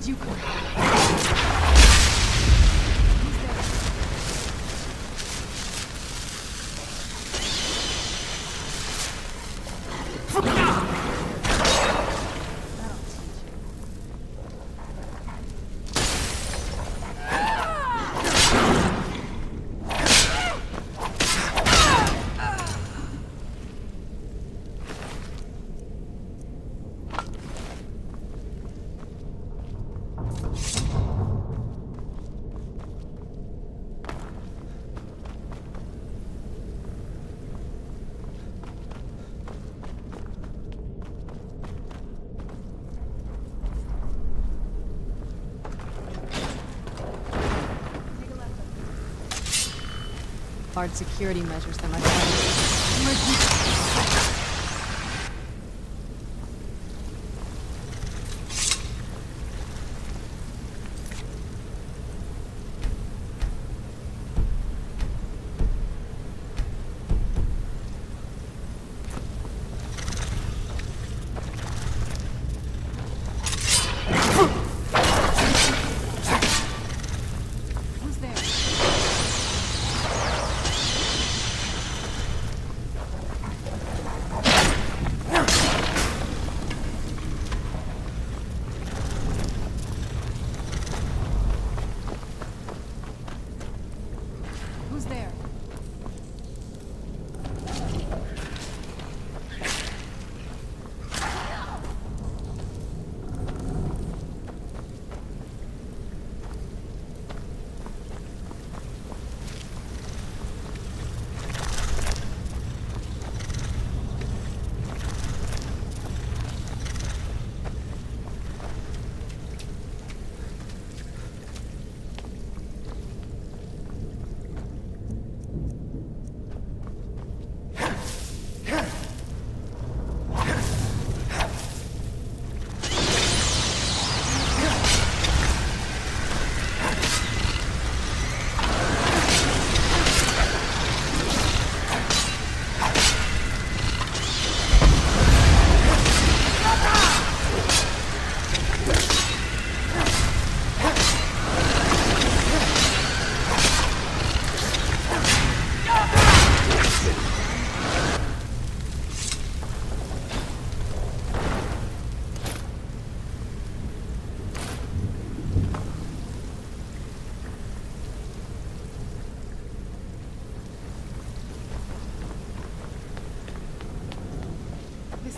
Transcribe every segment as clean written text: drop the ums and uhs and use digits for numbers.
did you come from? Hard security measures that my father.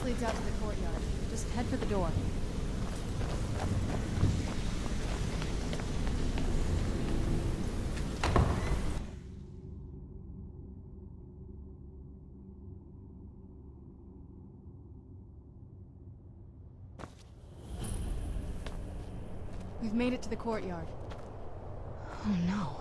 Leads out to the courtyard. Just head for the door. We've made it to the courtyard. Oh no.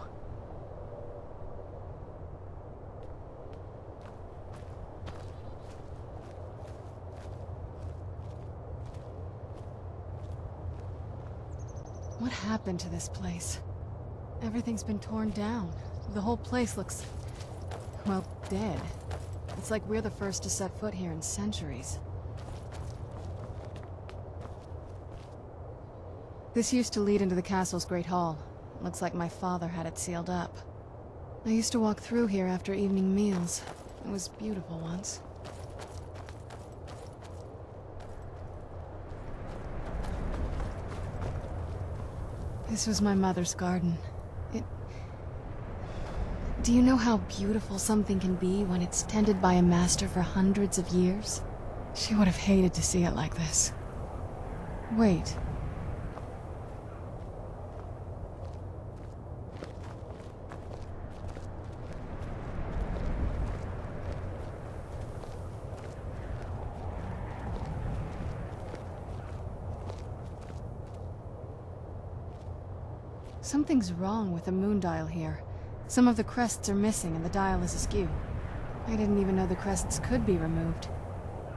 What happened to this place? Everything's been torn down. The whole place looks, well, dead. It's like we're the first to set foot here in centuries. This used to lead into the castle's great hall. Looks like my father had it sealed up. I used to walk through here after evening meals. It was beautiful once. This was my mother's garden. Do you know how beautiful something can be when it's tended by a master for hundreds of years? She would have hated to see it like this. Wait. Something's wrong with the moon dial here. Some of the crests are missing and the dial is askew. I didn't even know the crests could be removed.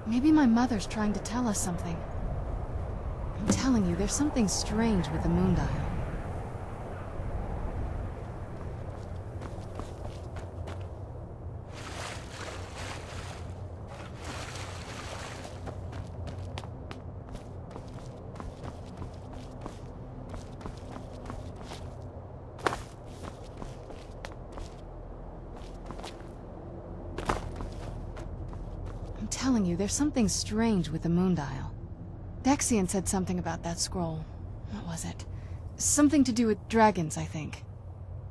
Maybe my mother's trying to tell us something. I'm telling you, there's something strange with the moon dial. I'm telling you, there's something strange with the Moondial. Dexian said something about that scroll. What was it? Something to do with dragons, I think.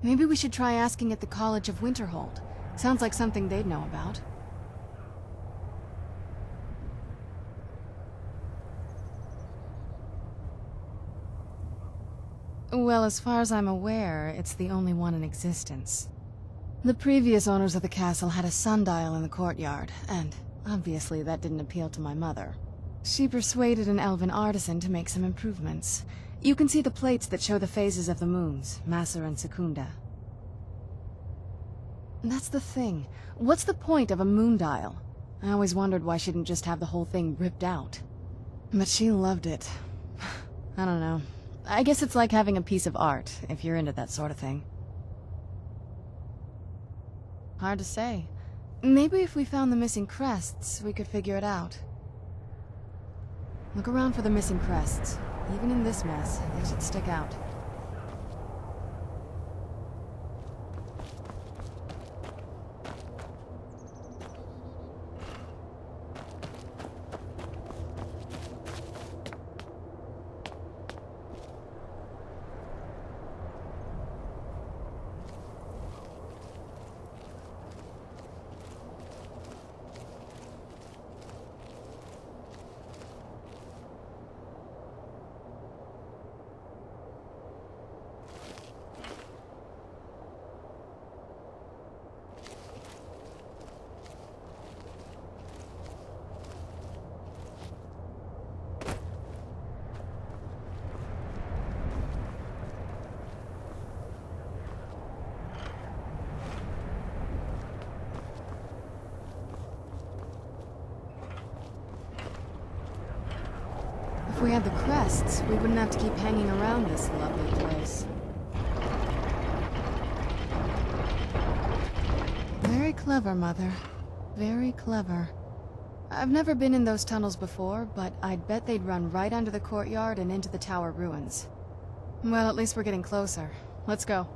Maybe we should try asking at the College of Winterhold. Sounds like something they'd know about. Well, as far as I'm aware, it's the only one in existence. The previous owners of the castle had a sundial in the courtyard, and obviously that didn't appeal to my mother. She persuaded an elven artisan to make some improvements. You can see the plates that show the phases of the moons, Maser and Secunda. That's the thing. What's the point of a moondial? I always wondered why she didn't just have the whole thing ripped out. But she loved it. I don't know. I guess it's like having a piece of art, if you're into that sort of thing. Hard to say. Maybe if we found the missing crests, we could figure it out. Look around for the missing crests. Even in this mess, they should stick out. If we had the crests, we wouldn't have to keep hanging around this lovely place. Very clever, Mother. Very clever. I've never been in those tunnels before, but I'd bet they'd run right under the courtyard and into the tower ruins. Well, at least we're getting closer. Let's go.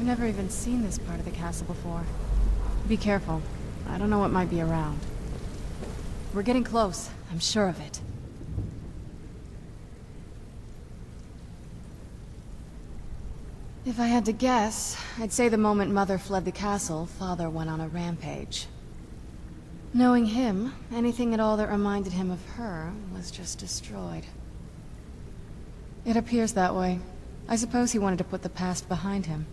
I've never even seen this part of the castle before. Be careful. I don't know what might be around. We're getting close. I'm sure of it. If I had to guess, I'd say the moment Mother fled the castle, Father went on a rampage. Knowing him, anything at all that reminded him of her was just destroyed. It appears that way. I suppose he wanted to put the past behind him.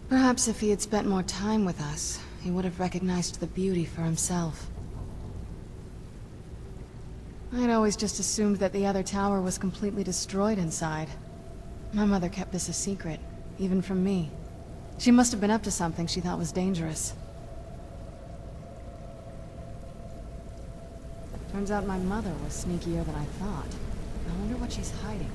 Perhaps if he had spent more time with us, he would have recognized the beauty for himself. I'd always just assumed that the other tower was completely destroyed inside. My mother kept this a secret, even from me. She must have been up to something she thought was dangerous. Turns out my mother was sneakier than I thought. I wonder what she's hiding.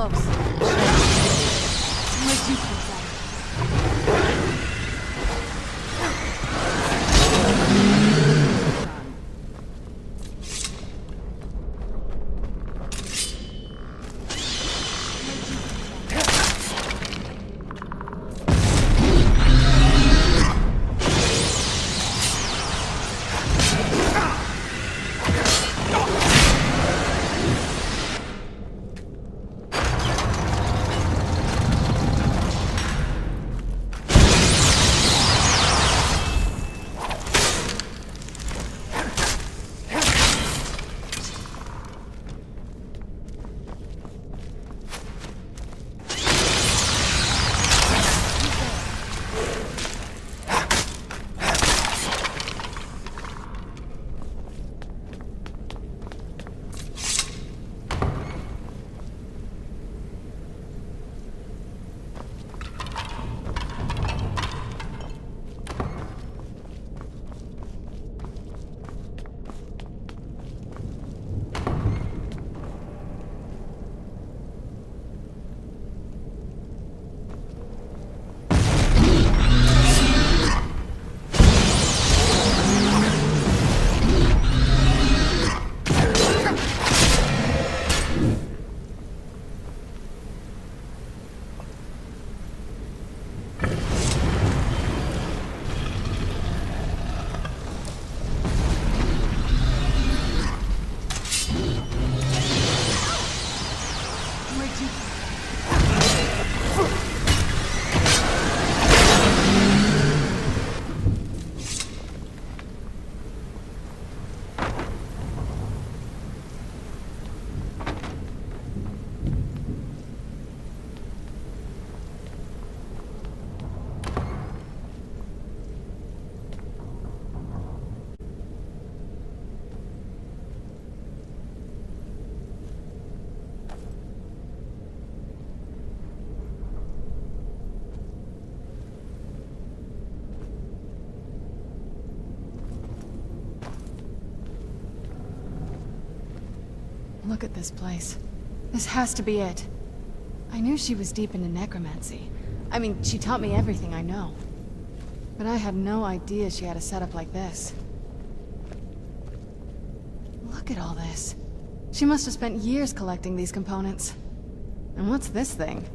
close. My jeep's Look at this place. This has to be it. I knew she was deep into necromancy. I mean, she taught me everything I know. But I had no idea she had a setup like this. Look at all this. She must have spent years collecting these components. And what's this thing?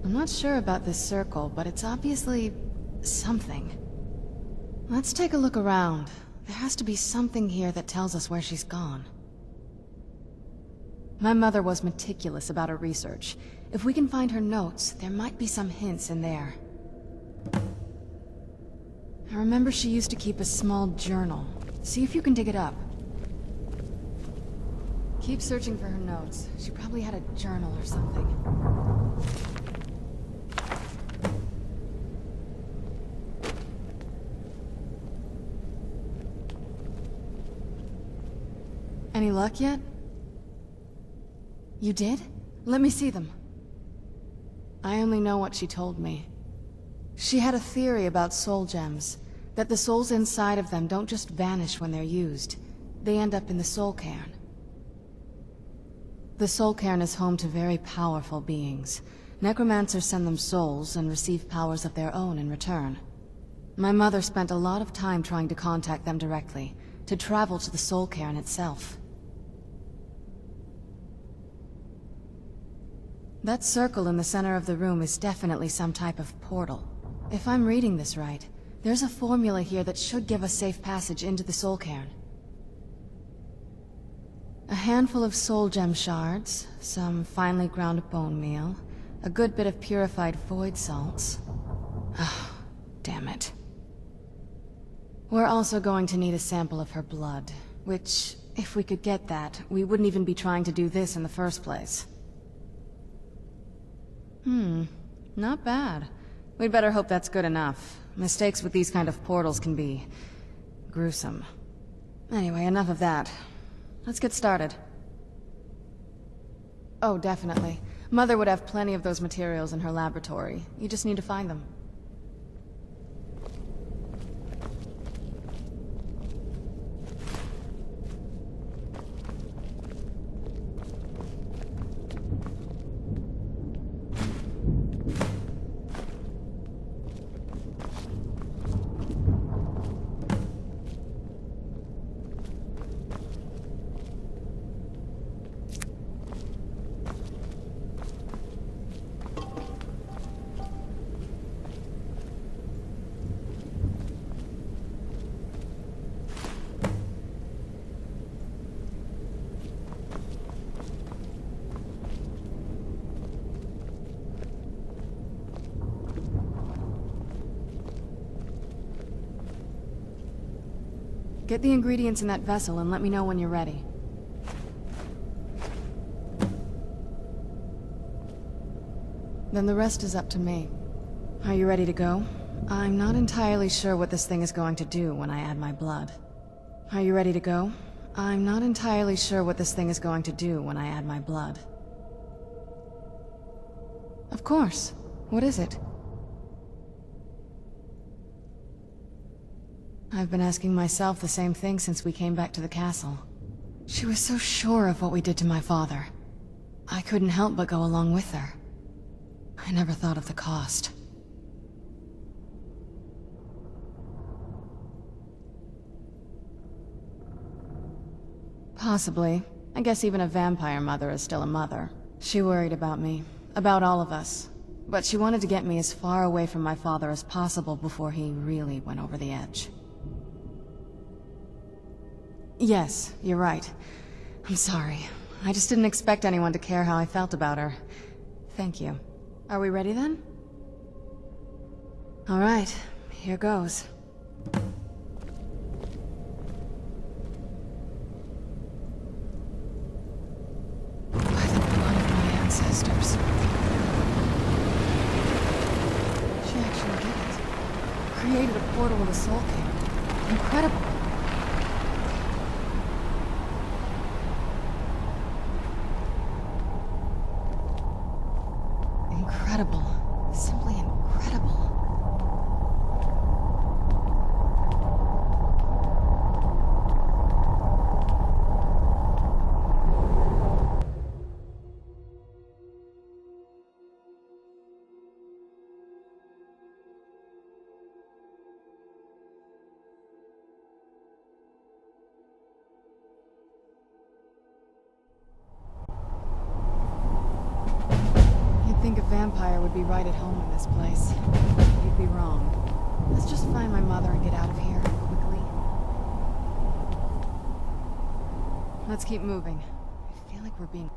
I'm not sure about this circle, but it's obviously something. Let's take a look around. There has to be something here that tells us where she's gone. My mother was meticulous about her research. If we can find her notes, there might be some hints in there. I remember she used to keep a small journal. See if you can dig it up. Keep searching for her notes. She probably had a journal or something. Any luck yet? You did? Let me see them. I only know what she told me. She had a theory about soul gems, that the souls inside of them don't just vanish when they're used. They end up in the soul cairn. The soul cairn is home to very powerful beings. Necromancers send them souls and receive powers of their own in return. My mother spent a lot of time trying to contact them directly, to travel to the soul cairn itself. That circle in the center of the room is definitely some type of portal. If I'm reading this right, there's a formula here that should give us safe passage into the soul cairn. A handful of soul gem shards, some finely ground bone meal, a good bit of purified void salts. Ah, damn it. We're also going to need a sample of her blood, which, if we could get that, we wouldn't even be trying to do this in the first place. Not bad. We'd better hope that's good enough. Mistakes with these kind of portals can be gruesome. Anyway, enough of that. Let's get started. Oh, definitely. Mother would have plenty of those materials in her laboratory. You just need to find them. Get the ingredients in that vessel and let me know when you're ready. Then the rest is up to me. Are you ready to go? I'm not entirely sure what this thing is going to do when I add my blood. Are you ready to go? I'm not entirely sure what this thing is going to do when I add my blood. Of course. What is it? I've been asking myself the same thing since we came back to the castle. She was so sure of what we did to my father. I couldn't help but go along with her. I never thought of the cost. Possibly. I guess even a vampire mother is still a mother. She worried about me, about all of us. But she wanted to get me as far away from my father as possible before he really went over the edge. Yes, you're right. I'm sorry. I just didn't expect anyone to care how I felt about her. Thank you. Are we ready then? All right, here goes. By the blood of my ancestors. She actually did it. Created a portal with a soul king. Incredible. Incredible. Simply incredible. You'd think a vampire would be right at home in this place. You'd be wrong. Let's just find my mother and get out of here, quickly. Let's keep moving. I feel like we're being...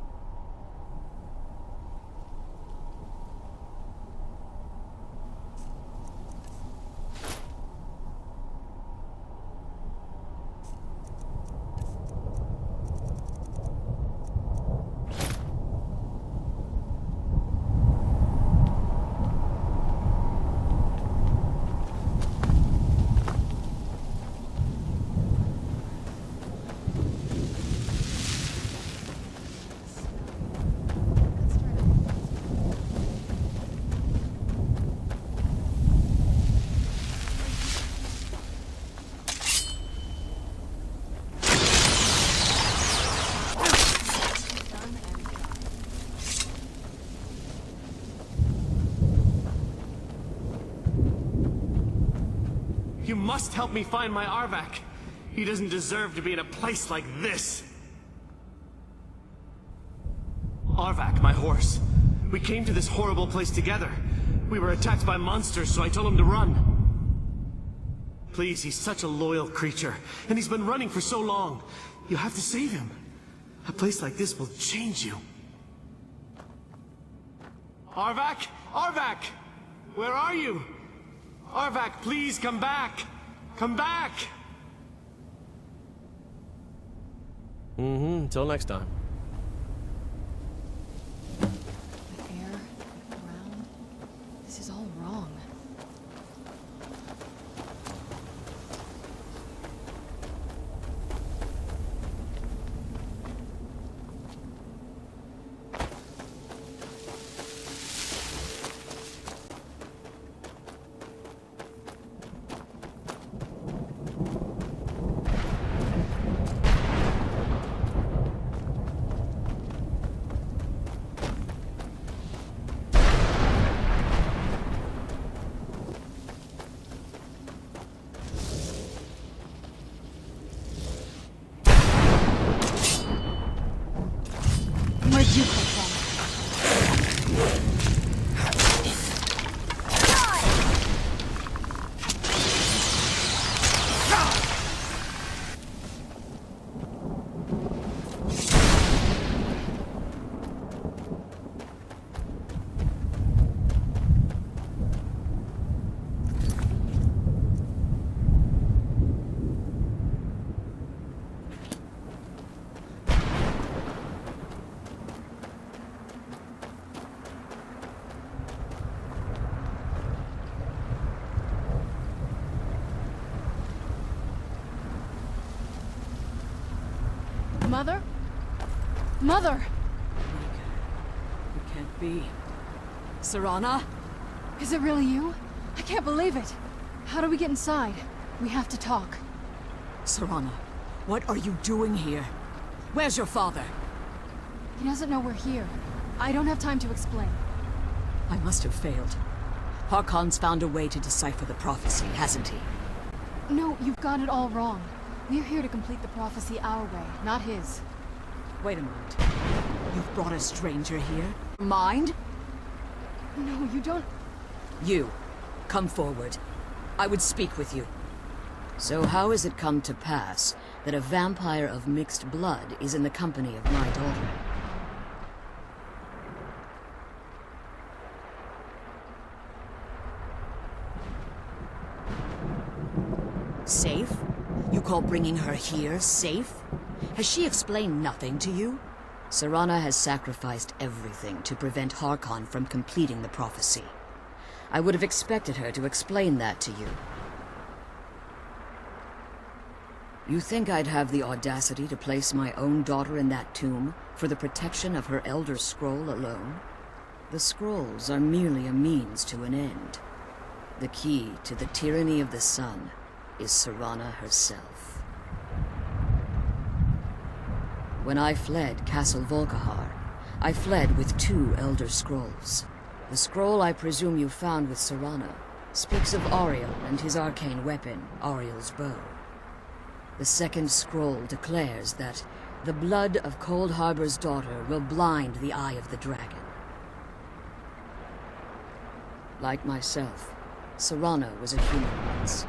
You must help me find my Arvak. He doesn't deserve to be in a place like this. Arvak, my horse. We came to this horrible place together. We were attacked by monsters, so I told him to run. Please, he's such a loyal creature, and he's been running for so long. You have to save him. A place like this will change you. Arvak? Arvak! Where are you? Arvak, please come back! Come back! Until next time. The air, the ground... This is all wrong. Mother? Mother! It can't be. Serana? Is it really you? I can't believe it. How do we get inside? We have to talk. Serana, what are you doing here? Where's your father? He doesn't know we're here. I don't have time to explain. I must have failed. Harkon's found a way to decipher the prophecy, hasn't he? No, you've got it all wrong. We're here to complete the prophecy our way, not his. Wait a moment. You've brought a stranger here? Mind? No, you don't... You, come forward. I would speak with you. So how has it come to pass that a vampire of mixed blood is in the company of my daughter? Safe? You call bringing her here safe? Has she explained nothing to you? Serana has sacrificed everything to prevent Harkon from completing the prophecy. I would have expected her to explain that to you. You think I'd have the audacity to place my own daughter in that tomb for the protection of her Elder Scroll alone? The scrolls are merely a means to an end. The key to the tyranny of the sun is Serana herself. When I fled Castle Volkihar, I fled with 2 Elder Scrolls. The scroll I presume you found with Serana speaks of Auriel and his arcane weapon, Auriel's bow. The second scroll declares that the blood of Cold Harbor's daughter will blind the eye of the dragon. Like myself, Serana was a human once.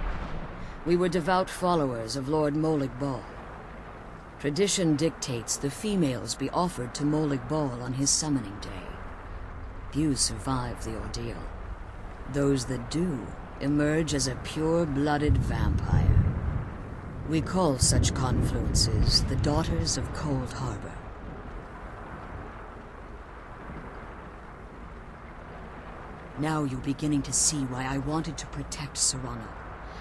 We were devout followers of Lord Molig Bal. Tradition dictates the females be offered to Molig Bal on his summoning day. Few survive the ordeal. Those that do emerge as a pure-blooded vampire. We call such confluences the Daughters of Cold Harbor. Now you're beginning to see why I wanted to protect Serana,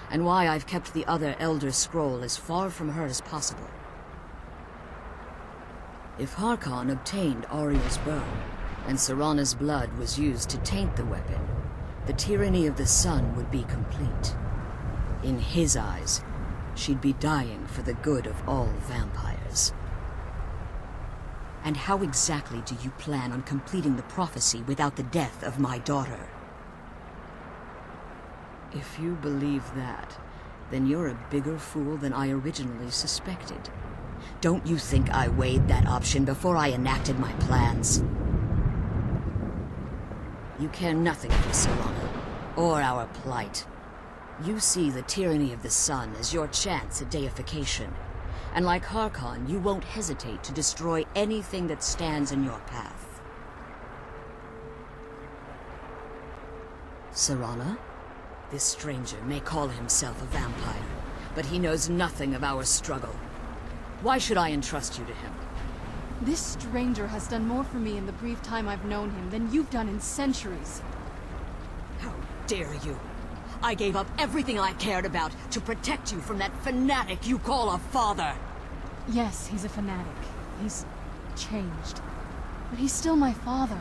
and why I've kept the other Elder Scroll as far from her as possible. If Harkon obtained Auriel's bow, and Serana's blood was used to taint the weapon, the tyranny of the sun would be complete. In his eyes, she'd be dying for the good of all vampires. And how exactly do you plan on completing the prophecy without the death of my daughter? If you believe that, then you're a bigger fool than I originally suspected. Don't you think I weighed that option before I enacted my plans? You care nothing for Serana, or our plight. You see the tyranny of the sun as your chance at deification. And like Harkon, you won't hesitate to destroy anything that stands in your path. Serana? This stranger may call himself a vampire, but he knows nothing of our struggle. Why should I entrust you to him? This stranger has done more for me in the brief time I've known him than you've done in centuries. How dare you! I gave up everything I cared about to protect you from that fanatic you call a father! Yes, he's a fanatic. He's changed. But he's still my father.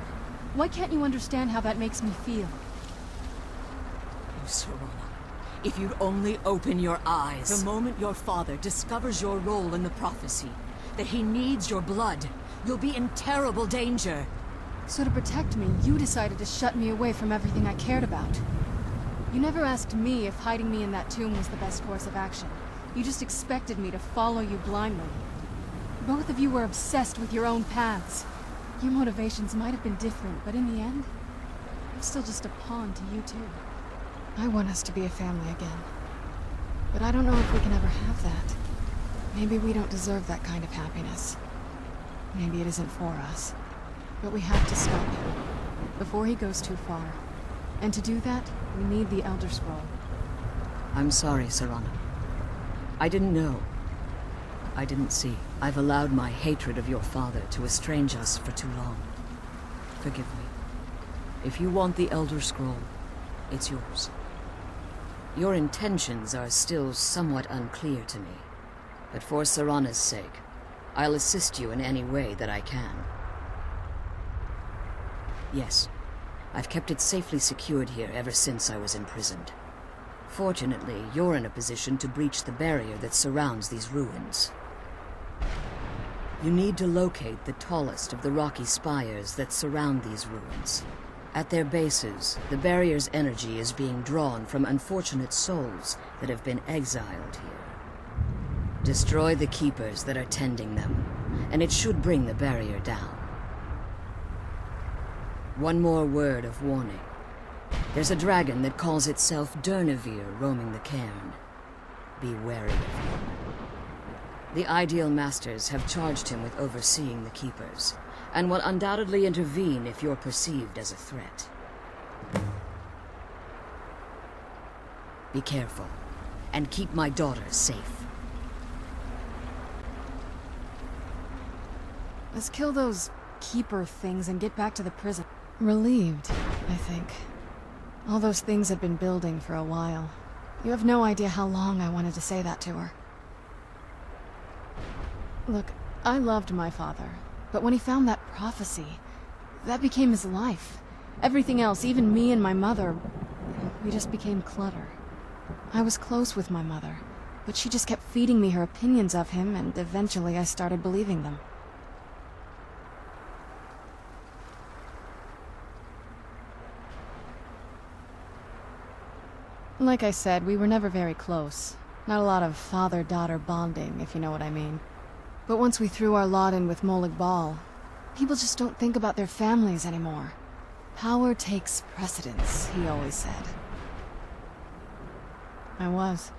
Why can't you understand how that makes me feel? Oh, Serana, if you'd only open your eyes. The moment your father discovers your role in the prophecy, that he needs your blood, you'll be in terrible danger. So to protect me, you decided to shut me away from everything I cared about. You never asked me if hiding me in that tomb was the best course of action. You just expected me to follow you blindly. Both of you were obsessed with your own paths. Your motivations might have been different, but in the end, I'm still just a pawn to you two. I want us to be a family again. But I don't know if we can ever have that. Maybe we don't deserve that kind of happiness. Maybe it isn't for us. But we have to stop him, before he goes too far. And to do that, we need the Elder Scroll. I'm sorry, Serana. I didn't know. I didn't see. I've allowed my hatred of your father to estrange us for too long. Forgive me. If you want the Elder Scroll, it's yours. Your intentions are still somewhat unclear to me, but for Serana's sake, I'll assist you in any way that I can. Yes, I've kept it safely secured here ever since I was imprisoned. Fortunately, you're in a position to breach the barrier that surrounds these ruins. You need to locate the tallest of the rocky spires that surround these ruins. At their bases, the barrier's energy is being drawn from unfortunate souls that have been exiled here. Destroy the keepers that are tending them, and it should bring the barrier down. One more word of warning. There's a dragon that calls itself Durnehviir roaming the Cairn. Be wary of him. The Ideal Masters have charged him with overseeing the Keepers, and will undoubtedly intervene if you're perceived as a threat. Be careful, and keep my daughter safe. Let's kill those keeper things and get back to the prison. Relieved, I think. All those things had been building for a while. You have no idea how long I wanted to say that to her. Look, I loved my father, but when he found that prophecy, that became his life. Everything else, even me and my mother, we just became clutter. I was close with my mother, but she just kept feeding me her opinions of him, and eventually I started believing them. Like I said, we were never very close. Not a lot of father-daughter bonding, if you know what I mean. But once we threw our lot in with Molig Bal, people just don't think about their families anymore. Power takes precedence, he always said. I was.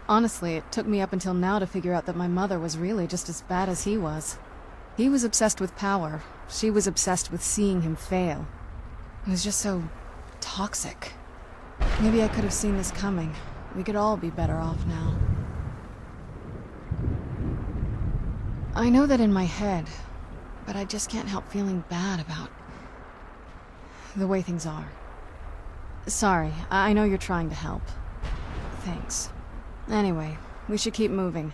Honestly, it took me up until now to figure out that my mother was really just as bad as he was. He was obsessed with power. She was obsessed with seeing him fail. It was just so toxic. Maybe I could have seen this coming. We could all be better off now. I know that in my head, but I just can't help feeling bad about the way things are. Sorry, I know you're trying to help. Thanks. Anyway, we should keep moving.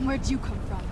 Where'd you come from?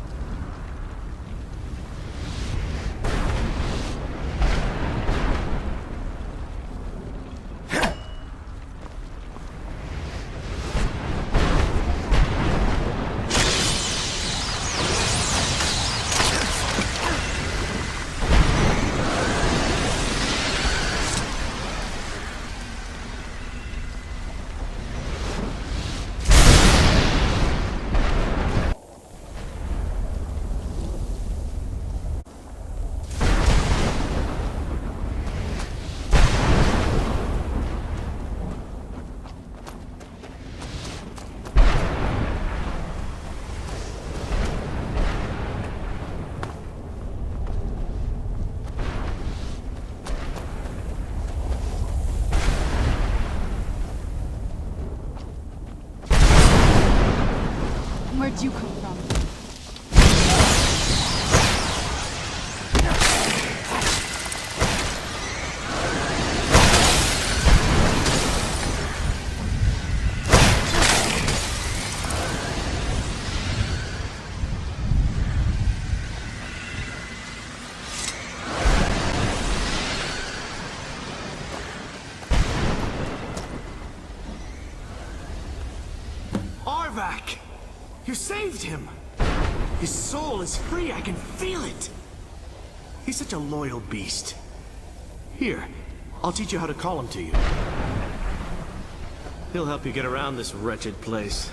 Where'd you come from? Arvak! You saved him! His soul is free, I can feel it! He's such a loyal beast. Here, I'll teach you how to call him to you. He'll help you get around this wretched place.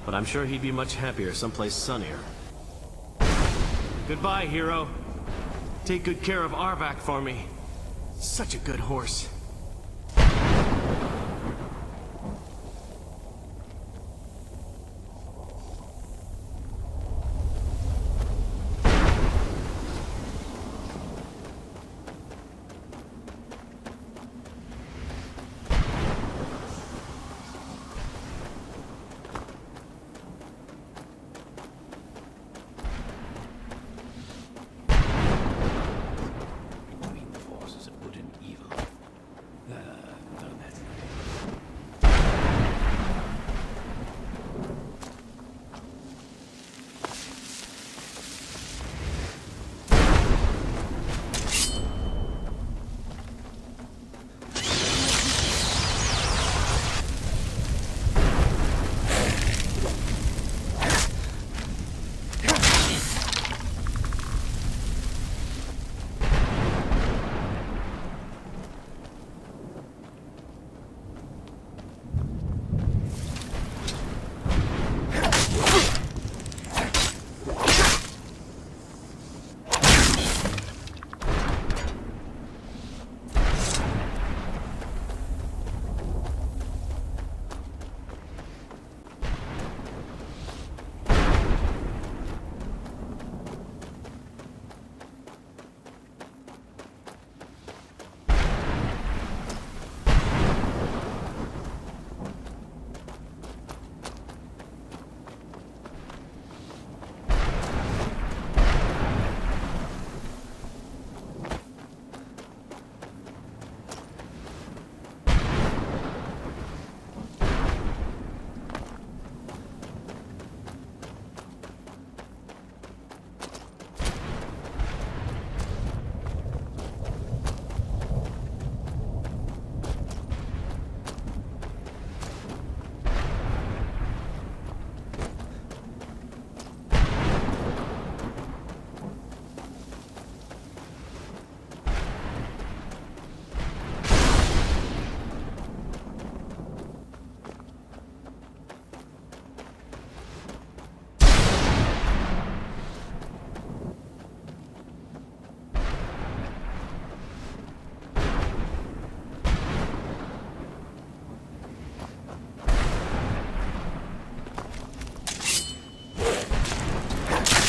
But I'm sure he'd be much happier someplace sunnier. Goodbye, hero. Take good care of Arvak for me. Such a good horse.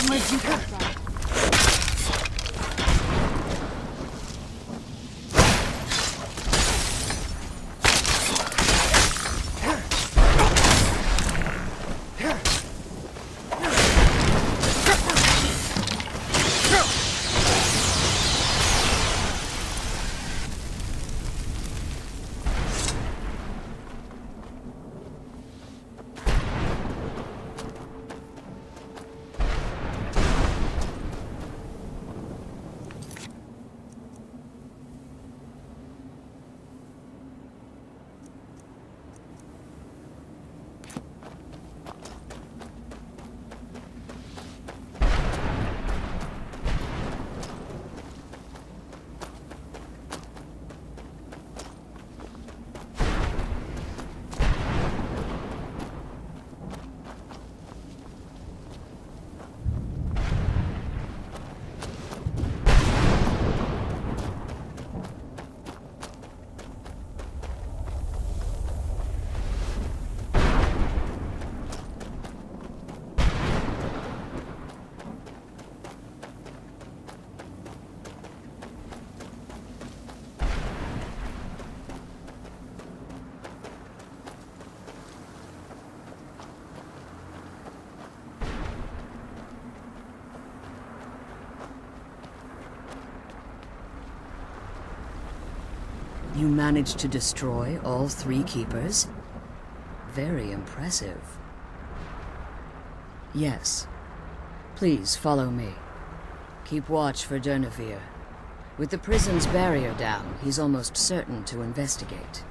Where'd you come from? You managed to destroy all 3 keepers? Very impressive. Yes. Please follow me. Keep watch for Durnehviir. With the prison's barrier down, he's almost certain to investigate.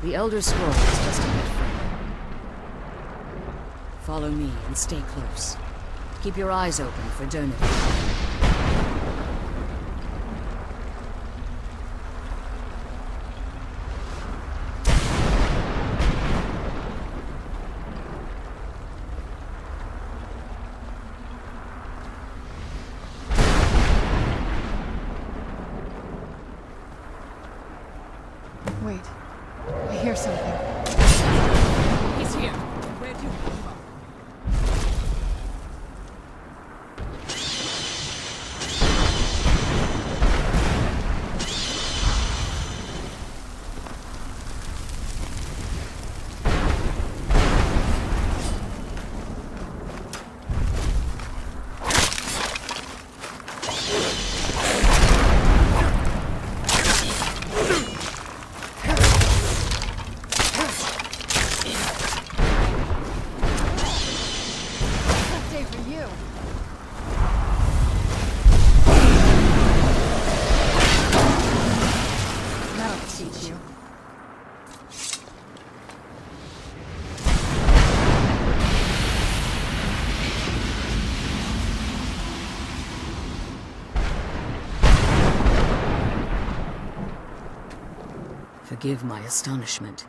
The Elder Scroll is just a bit further. Follow me and stay close. Keep your eyes open for Durnehviir. Wait. I hear something. He's here. Where'd you come from? Forgive my astonishment,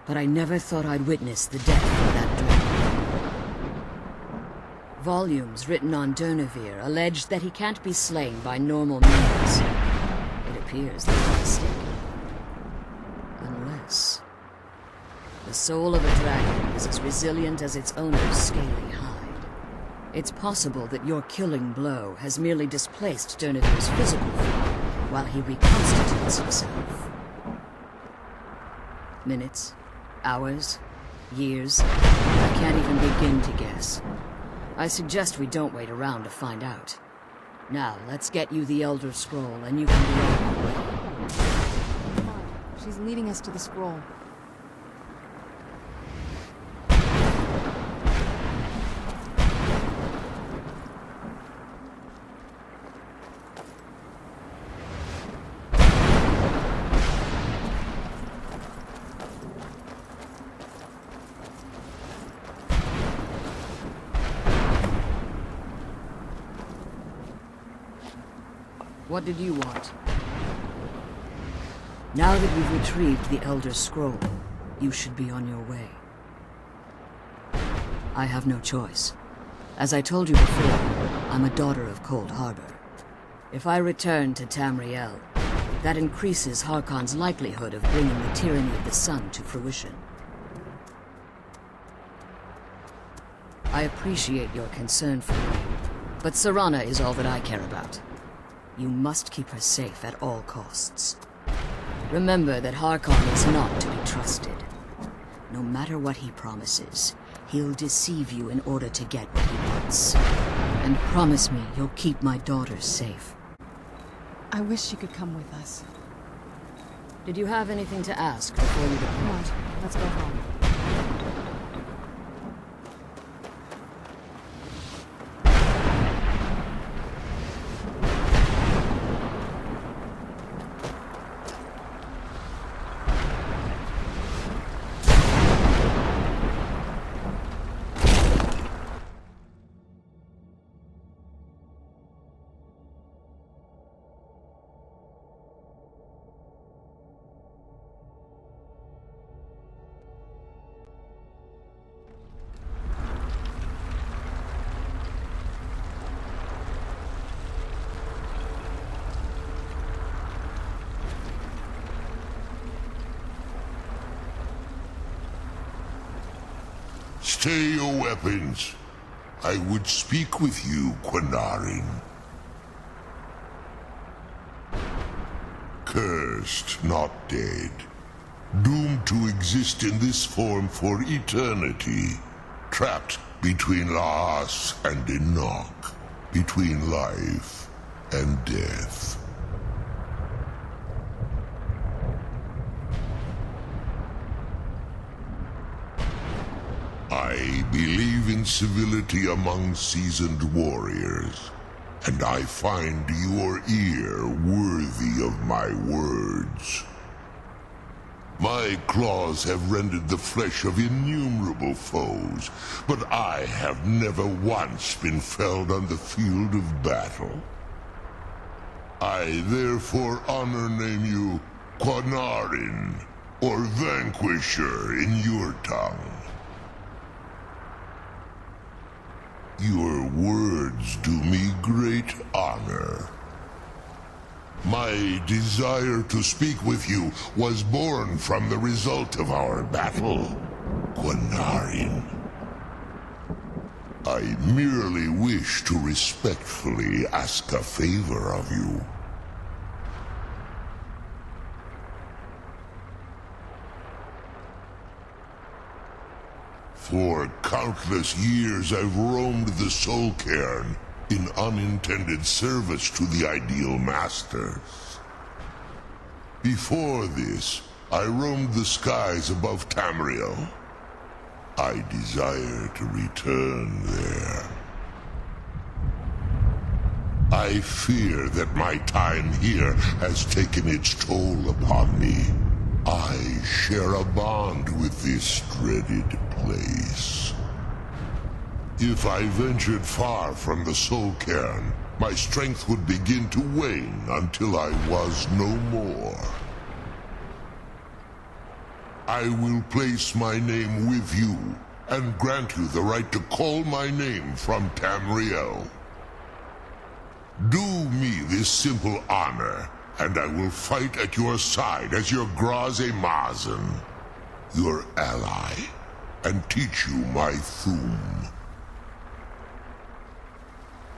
but I never thought I'd witness the death of that dragon. Volumes written on Durnehviir allege that he can't be slain by normal means. It appears that I'm mistaken. Unless... the soul of a dragon is as resilient as its owner's scaly hide. It's possible that your killing blow has merely displaced Durnehviir's physical form while he reconstitutes himself. Minutes, hours, years, I can't even begin to guess. I suggest we don't wait around to find out. Now, let's get you the Elder Scroll and you can be on your way. Come on. She's leading us to the scroll. What did you want? Now that you've retrieved the Elder Scroll, you should be on your way. I have no choice. As I told you before, I'm a daughter of Cold Harbor. If I return to Tamriel, that increases Harkon's likelihood of bringing the tyranny of the sun to fruition. I appreciate your concern for me, but Serana is all that I care about. You must keep her safe at all costs. Remember that Harkon is not to be trusted. No matter what he promises, he'll deceive you in order to get what he wants. And promise me you'll keep my daughter safe. I wish she could come with us. Did you have anything to ask before you Come on, depart? let's go home. Stay your weapons. I would speak with you, Quinarin. Cursed, not dead. Doomed to exist in this form for eternity. Trapped between Laas and Enoch. Between life and death. I believe in civility among seasoned warriors, and I find your ear worthy of my words. My claws have rendered the flesh of innumerable foes, but I have never once been felled on the field of battle. I therefore honor name you Quanarin, or Vanquisher in your tongue. Your words do me great honor. My desire to speak with you was born from the result of our battle, Quanarin. I merely wish to respectfully ask a favor of you. For countless years I've roamed the Soul Cairn in unintended service to the ideal masters. Before this, I roamed the skies above Tamriel. I desire to return there. I fear that my time here has taken its toll upon me. I share a bond with this dreaded place. If I ventured far from the Soul Cairn, my strength would begin to wane until I was no more. I will place my name with you, and grant you the right to call my name from Tamriel. Do me this simple honor, and I will fight at your side as your Graze-Mazen, your ally, and teach you my Thum.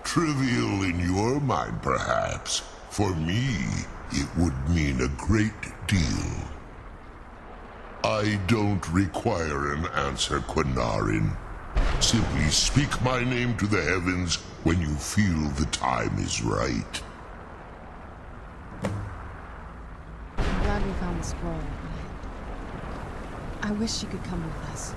Trivial in your mind, perhaps. For me, it would mean a great deal. I don't require an answer, Quanarin. Simply speak my name to the heavens when you feel the time is right. I'm glad we found the scroll. I wish you could come with us.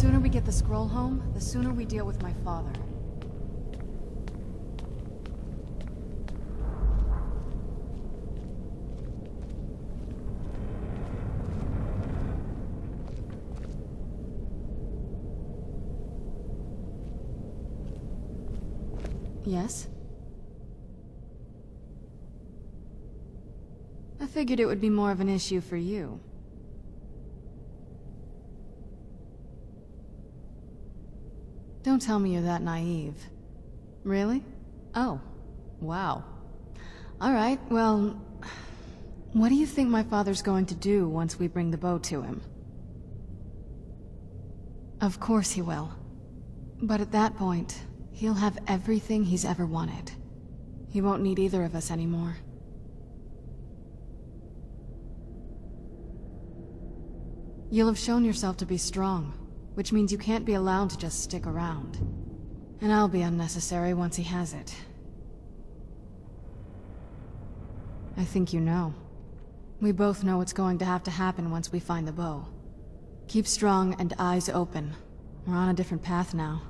The sooner we get the scroll home, the sooner we deal with my father. Yes? I figured it would be more of an issue for you. Don't tell me you're that naive. Really? Oh. Wow. Alright, well... What do you think my father's going to do once we bring the bow to him? Of course he will. But at that point, he'll have everything he's ever wanted. He won't need either of us anymore. You'll have shown yourself to be strong, which means you can't be allowed to just stick around. And I'll be unnecessary once he has it. I think you know. We both know what's going to have to happen once we find the bow. Keep strong and eyes open. We're on a different path now.